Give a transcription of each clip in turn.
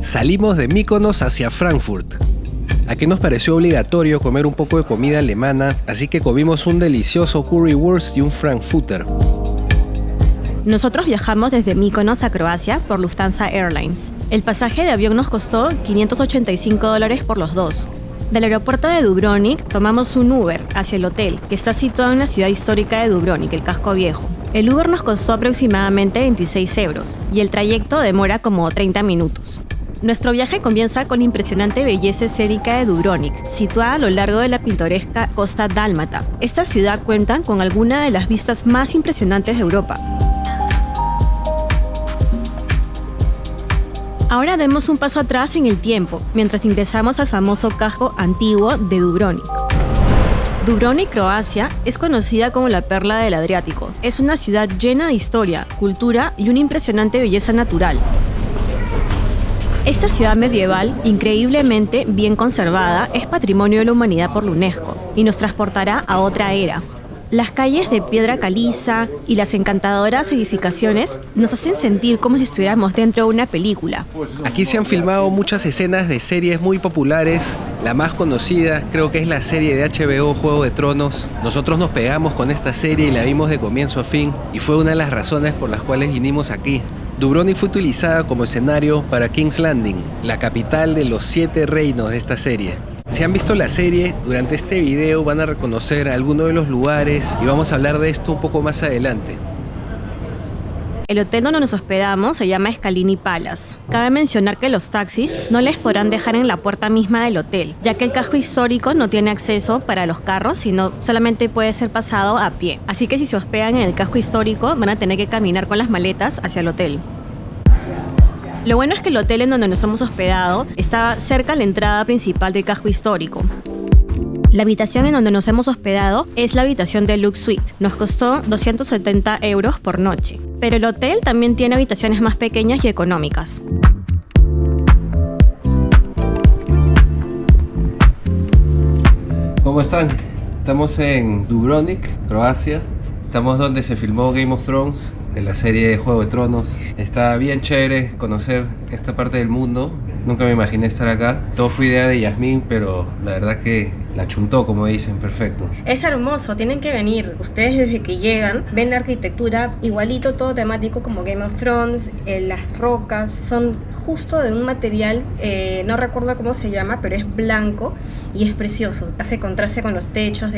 Salimos de Mykonos hacia Frankfurt. Aquí nos pareció obligatorio comer un poco de comida alemana, así que comimos un delicioso currywurst y un frankfurter. Nosotros viajamos desde Mykonos a Croacia por Lufthansa Airlines. El pasaje de avión nos costó $585 por los dos. Del aeropuerto de Dubrovnik tomamos un Uber hacia el hotel, que está situado en la ciudad histórica de Dubrovnik, el casco viejo. El Uber nos costó aproximadamente 26 euros y el trayecto demora como 30 minutos. Nuestro viaje comienza con la impresionante belleza escénica de Dubrovnik, situada a lo largo de la pintoresca costa dálmata. Esta ciudad cuenta con algunas de las vistas más impresionantes de Europa. Ahora demos un paso atrás en el tiempo, mientras ingresamos al famoso casco antiguo de Dubrovnik. Dubrovnik, Croacia, es conocida como la perla del Adriático. Es una ciudad llena de historia, cultura y una impresionante belleza natural. Esta ciudad medieval, increíblemente bien conservada, es patrimonio de la humanidad por la UNESCO y nos transportará a otra era. Las calles de piedra caliza y las encantadoras edificaciones nos hacen sentir como si estuviéramos dentro de una película. Aquí se han filmado muchas escenas de series muy populares. La más conocida creo que es la serie de HBO Juego de Tronos. Nosotros nos pegamos con esta serie y la vimos de comienzo a fin y fue una de las razones por las cuales vinimos aquí. Dubrovnik fue utilizada como escenario para King's Landing, la capital de los 7 reinos de esta serie. Si han visto la serie, durante este video van a reconocer algunos de los lugares y vamos a hablar de esto un poco más adelante. El hotel donde nos hospedamos se llama Scalini Palace. Cabe mencionar que los taxis no les podrán dejar en la puerta misma del hotel, ya que el casco histórico no tiene acceso para los carros, sino solamente puede ser pasado a pie. Así que si se hospedan en el casco histórico, van a tener que caminar con las maletas hacia el hotel. Lo bueno es que el hotel en donde nos hemos hospedado está cerca a la entrada principal del casco histórico. La habitación en donde nos hemos hospedado es la habitación Deluxe Suite. Nos costó 270 euros por noche. Pero el hotel también tiene habitaciones más pequeñas y económicas. ¿Cómo están? Estamos en Dubrovnik, Croacia. Estamos donde se filmó Game of Thrones, de la serie de Juego de Tronos. Está bien chévere conocer esta parte del mundo. Nunca me imaginé estar acá. Todo fue idea de Yasmín, pero la verdad que la chuntó, como dicen, perfecto. Es hermoso, tienen que venir. Ustedes desde que llegan ven la arquitectura igualito, todo temático como Game of Thrones. Las rocas son justo de un material, no recuerdo cómo se llama, pero es blanco y es precioso. Hace contraste con los techos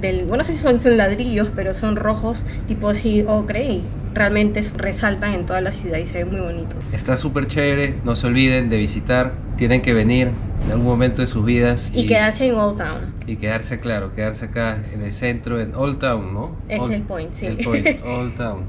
bueno, no sé si son ladrillos, pero son rojos, tipo así ocre, y realmente resaltan en toda la ciudad y se ve muy bonito. Está súper chévere, no se olviden de visitar, tienen que venir en algún momento de sus vidas. Y quedarse en Old Town. Y quedarse, claro, quedarse acá en el centro, en Old Town, ¿no? Es el point, sí. El point, Old Town.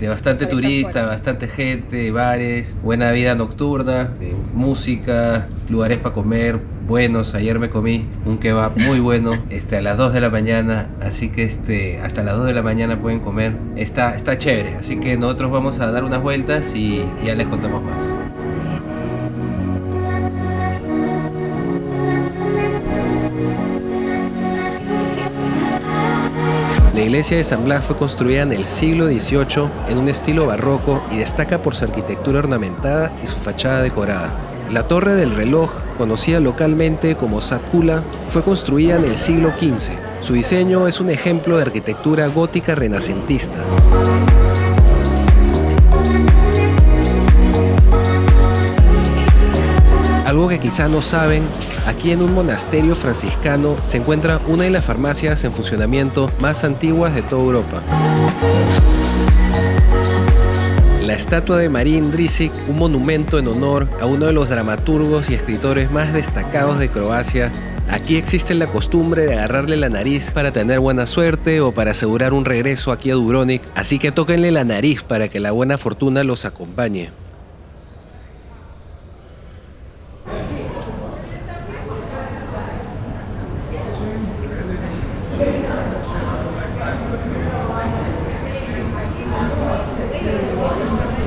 Bastante turista, bastante gente, bares, buena vida nocturna, música, lugares para comer buenos. Ayer me comí un kebab muy bueno a las 2 de la mañana, así que hasta las 2 de la mañana pueden comer. Está chévere, así que nosotros vamos a dar unas vueltas y ya les contamos más. La iglesia de San Blas fue construida en el siglo XVIII en un estilo barroco y destaca por su arquitectura ornamentada y su fachada decorada. La torre del reloj, conocida localmente como Satkula, fue construida en el siglo XV. Su diseño es un ejemplo de arquitectura gótica renacentista. Algo que quizá no saben, aquí en un monasterio franciscano se encuentra una de las farmacias en funcionamiento más antiguas de toda Europa. La estatua de Marin Držić, un monumento en honor a uno de los dramaturgos y escritores más destacados de Croacia. Aquí existe la costumbre de agarrarle la nariz para tener buena suerte o para asegurar un regreso aquí a Dubrovnik, así que tóquenle la nariz para que la buena fortuna los acompañe.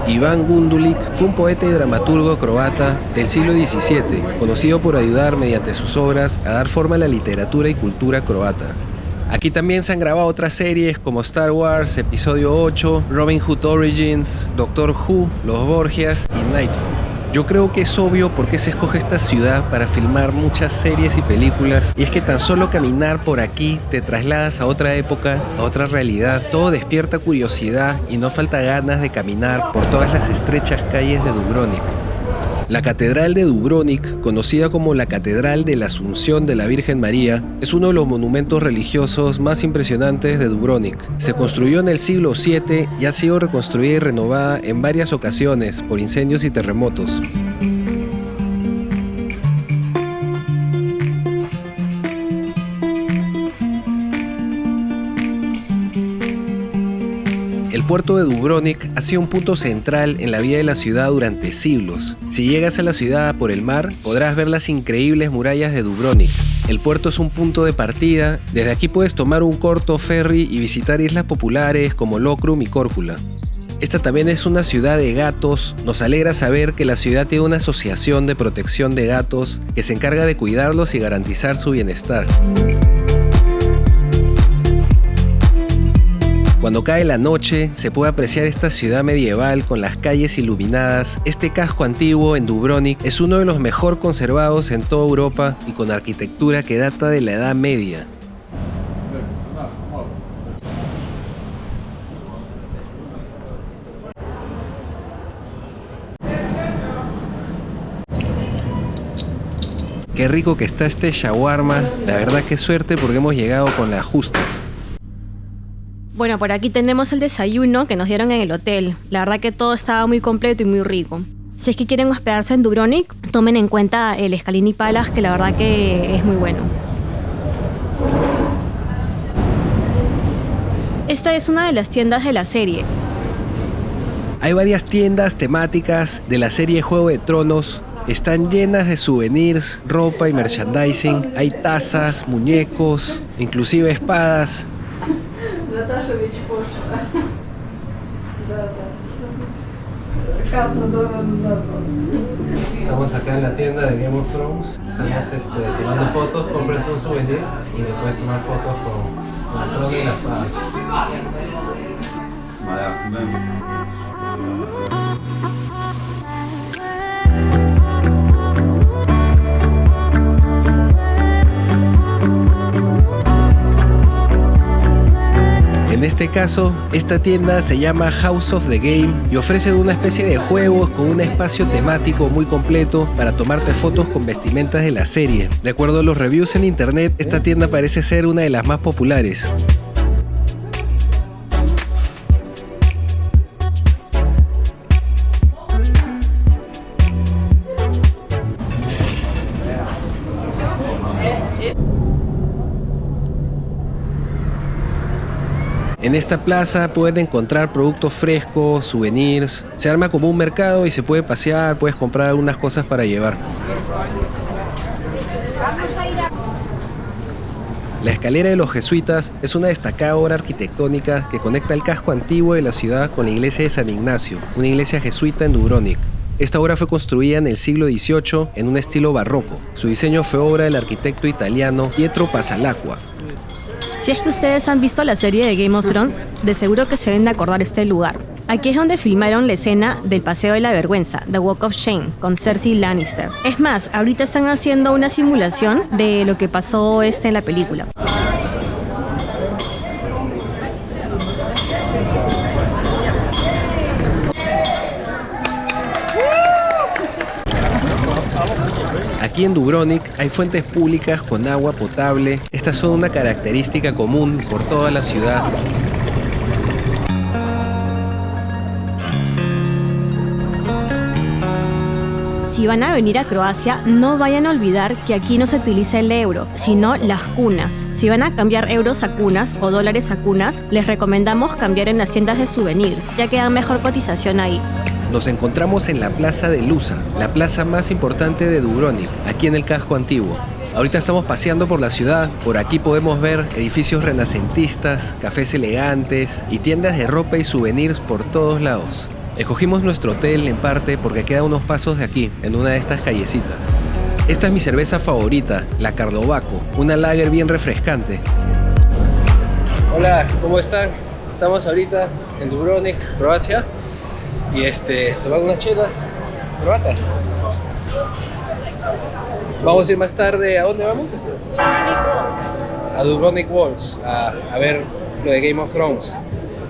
Ivan Gundulić fue un poeta y dramaturgo croata del siglo XVII, conocido por ayudar mediante sus obras a dar forma a la literatura y cultura croata. Aquí también se han grabado otras series como Star Wars, Episodio 8, Robin Hood Origins, Doctor Who, Los Borgias y Nightfall. Yo creo que es obvio por qué se escoge esta ciudad para filmar muchas series y películas, y es que tan solo caminar por aquí te trasladas a otra época, a otra realidad. Todo despierta curiosidad y no falta ganas de caminar por todas las estrechas calles de Dubrovnik. La Catedral de Dubrovnik, conocida como la Catedral de la Asunción de la Virgen María, es uno de los monumentos religiosos más impresionantes de Dubrovnik. Se construyó en el siglo VII y ha sido reconstruida y renovada en varias ocasiones por incendios y terremotos. El puerto de Dubrovnik ha sido un punto central en la vida de la ciudad durante siglos. Si llegas a la ciudad por el mar, podrás ver las increíbles murallas de Dubrovnik. El puerto es un punto de partida. Desde aquí puedes tomar un corto ferry y visitar islas populares como Lokrum y Korčula. Esta también es una ciudad de gatos. Nos alegra saber que la ciudad tiene una asociación de protección de gatos que se encarga de cuidarlos y garantizar su bienestar. Cuando cae la noche, se puede apreciar esta ciudad medieval con las calles iluminadas. Este casco antiguo en Dubrovnik es uno de los mejor conservados en toda Europa y con arquitectura que data de la Edad Media. Qué rico que está este shawarma. La verdad que suerte porque hemos llegado con las justas. Bueno, por aquí tenemos el desayuno que nos dieron en el hotel. La verdad que todo estaba muy completo y muy rico. Si es que quieren hospedarse en Dubrovnik, tomen en cuenta el Scalini Palace, que la verdad que es muy bueno. Esta es una de las tiendas de la serie. Hay varias tiendas temáticas de la serie Juego de Tronos. Están llenas de souvenirs, ropa y merchandising. Hay tazas, muñecos, inclusive espadas. Estamos acá en la tienda de Game of Thrones. Estamos tomando fotos, compras un souvenir y después tomar fotos con el trono y la espada. En este caso, esta tienda se llama House of the Game y ofrece una especie de juegos con un espacio temático muy completo para tomarte fotos con vestimentas de la serie. De acuerdo a los reviews en internet, esta tienda parece ser una de las más populares. En esta plaza pueden encontrar productos frescos, souvenirs. Se arma como un mercado y se puede pasear, puedes comprar algunas cosas para llevar. La escalera de los jesuitas es una destacada obra arquitectónica que conecta el casco antiguo de la ciudad con la iglesia de San Ignacio, una iglesia jesuita en Dubrovnik. Esta obra fue construida en el siglo XVIII en un estilo barroco. Su diseño fue obra del arquitecto italiano Pietro Passalacqua. Si es que ustedes han visto la serie de Game of Thrones, de seguro que se deben de acordar este lugar. Aquí es donde filmaron la escena del Paseo de la Vergüenza, The Walk of Shame, con Cersei Lannister. Es más, ahorita están haciendo una simulación de lo que pasó en la película. Aquí en Dubrovnik hay fuentes públicas con agua potable. Estas son una característica común por toda la ciudad. Si van a venir a Croacia, no vayan a olvidar que aquí no se utiliza el euro, sino las kunas. Si van a cambiar euros a kunas o dólares a kunas, les recomendamos cambiar en las tiendas de souvenirs, ya que dan mejor cotización ahí. Nos encontramos en la Plaza de Lusa, la plaza más importante de Dubrovnik, aquí en el casco antiguo. Ahorita estamos paseando por la ciudad. Por aquí podemos ver edificios renacentistas, cafés elegantes y tiendas de ropa y souvenirs por todos lados. Escogimos nuestro hotel en parte porque queda unos pasos de aquí, en una de estas callecitas. Esta es mi cerveza favorita, la Karlovaco, una lager bien refrescante. Hola, ¿cómo están? Estamos ahorita en Dubrovnik, Croacia, y tomando unas chelas. croatas. Vamos a ir más tarde. ¿A dónde vamos? A Dubrovnik Walls, a ver lo de Game of Thrones.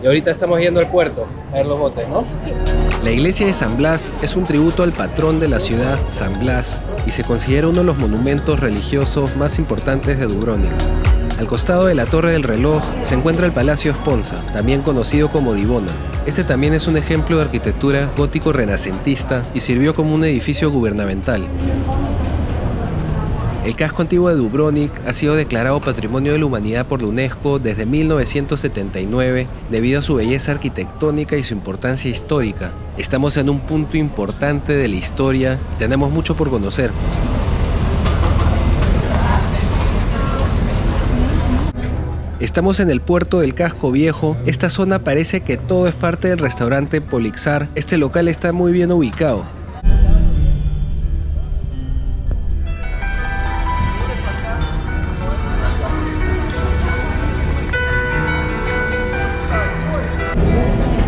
Y ahorita estamos yendo al puerto a ver los botes, ¿no? La iglesia de San Blas es un tributo al patrón de la ciudad, San Blas, y se considera uno de los monumentos religiosos más importantes de Dubrovnik. Al costado de la Torre del Reloj se encuentra el Palacio Esponza, también conocido como Divona. Este también es un ejemplo de arquitectura gótico-renacentista y sirvió como un edificio gubernamental. El casco antiguo de Dubrovnik ha sido declarado Patrimonio de la Humanidad por la UNESCO desde 1979 debido a su belleza arquitectónica y su importancia histórica. Estamos en un punto importante de la historia y tenemos mucho por conocer. Estamos en el puerto del Casco Viejo. Esta zona parece que todo es parte del restaurante Polixar. Este local está muy bien ubicado.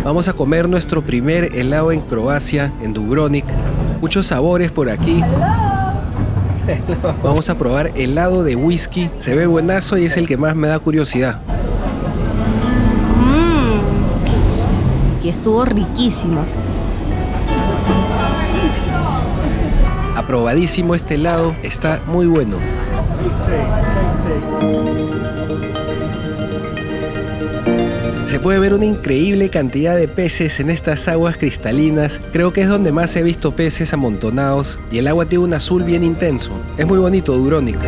Vamos a comer nuestro primer helado en Croacia, en Dubrovnik. Muchos sabores por aquí. Vamos a probar helado de whisky. Se ve buenazo y es el que más me da curiosidad. Que estuvo riquísimo. Aprobadísimo este helado. Está muy bueno. Se puede ver una increíble cantidad de peces en estas aguas cristalinas. Creo que es donde más he visto peces amontonados y el agua tiene un azul bien intenso. Es muy bonito Dubrovnik.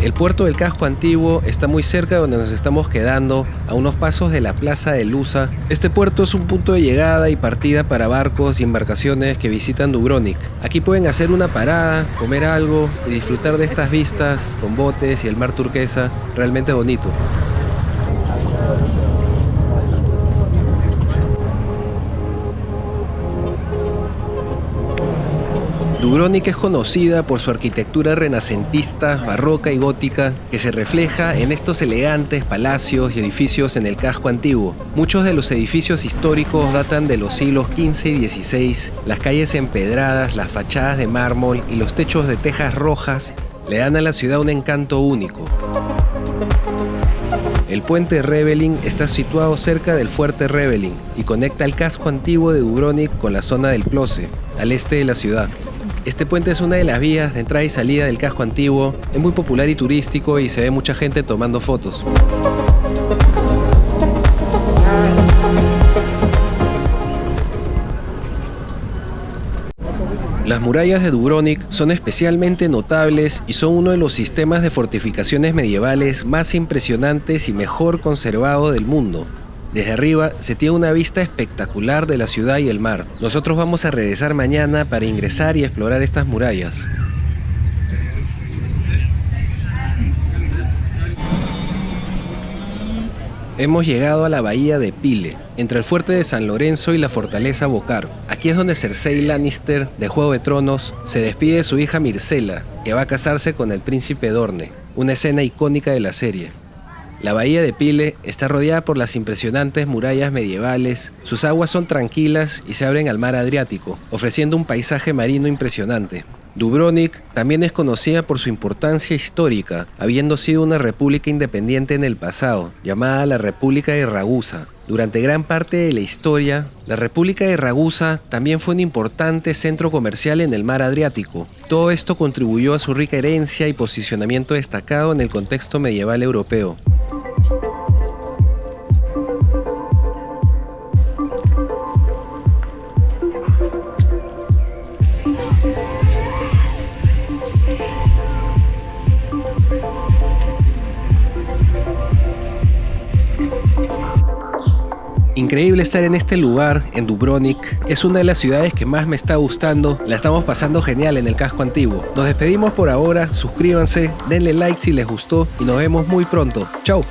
El puerto del casco antiguo está muy cerca de donde nos estamos quedando, a unos pasos de la plaza de Lusa. Este puerto es un punto de llegada y partida para barcos y embarcaciones que visitan Dubrovnik. Aquí pueden hacer una parada, comer algo y disfrutar de estas vistas con botes y el mar turquesa, realmente bonito. Dubrovnik es conocida por su arquitectura renacentista, barroca y gótica, que se refleja en estos elegantes palacios y edificios en el casco antiguo. Muchos de los edificios históricos datan de los siglos XV y XVI. Las calles empedradas, las fachadas de mármol y los techos de tejas rojas le dan a la ciudad un encanto único. El puente Rebelin está situado cerca del fuerte Rebelin y conecta el casco antiguo de Dubrovnik con la zona del Ploče, al este de la ciudad. Este puente es una de las vías de entrada y salida del casco antiguo, es muy popular y turístico y se ve mucha gente tomando fotos. Las murallas de Dubrovnik son especialmente notables y son uno de los sistemas de fortificaciones medievales más impresionantes y mejor conservados del mundo. Desde arriba se tiene una vista espectacular de la ciudad y el mar. Nosotros vamos a regresar mañana para ingresar y explorar estas murallas. Hemos llegado a la bahía de Pile, entre el fuerte de San Lorenzo y la fortaleza Bocar. Aquí es donde Cersei Lannister, de Juego de Tronos, se despide de su hija Myrcella, que va a casarse con el príncipe Dorne, una escena icónica de la serie. La bahía de Pile está rodeada por las impresionantes murallas medievales. Sus aguas son tranquilas y se abren al mar Adriático, ofreciendo un paisaje marino impresionante. Dubrovnik también es conocida por su importancia histórica, habiendo sido una república independiente en el pasado, llamada la República de Ragusa. Durante gran parte de la historia, la República de Ragusa también fue un importante centro comercial en el mar Adriático. Todo esto contribuyó a su rica herencia y posicionamiento destacado en el contexto medieval europeo. increíble estar en este lugar, en Dubrovnik. Es una de las ciudades que más me está gustando. La estamos pasando genial en el casco antiguo. Nos despedimos por ahora, suscríbanse, denle like si les gustó y nos vemos muy pronto. ¡Chao!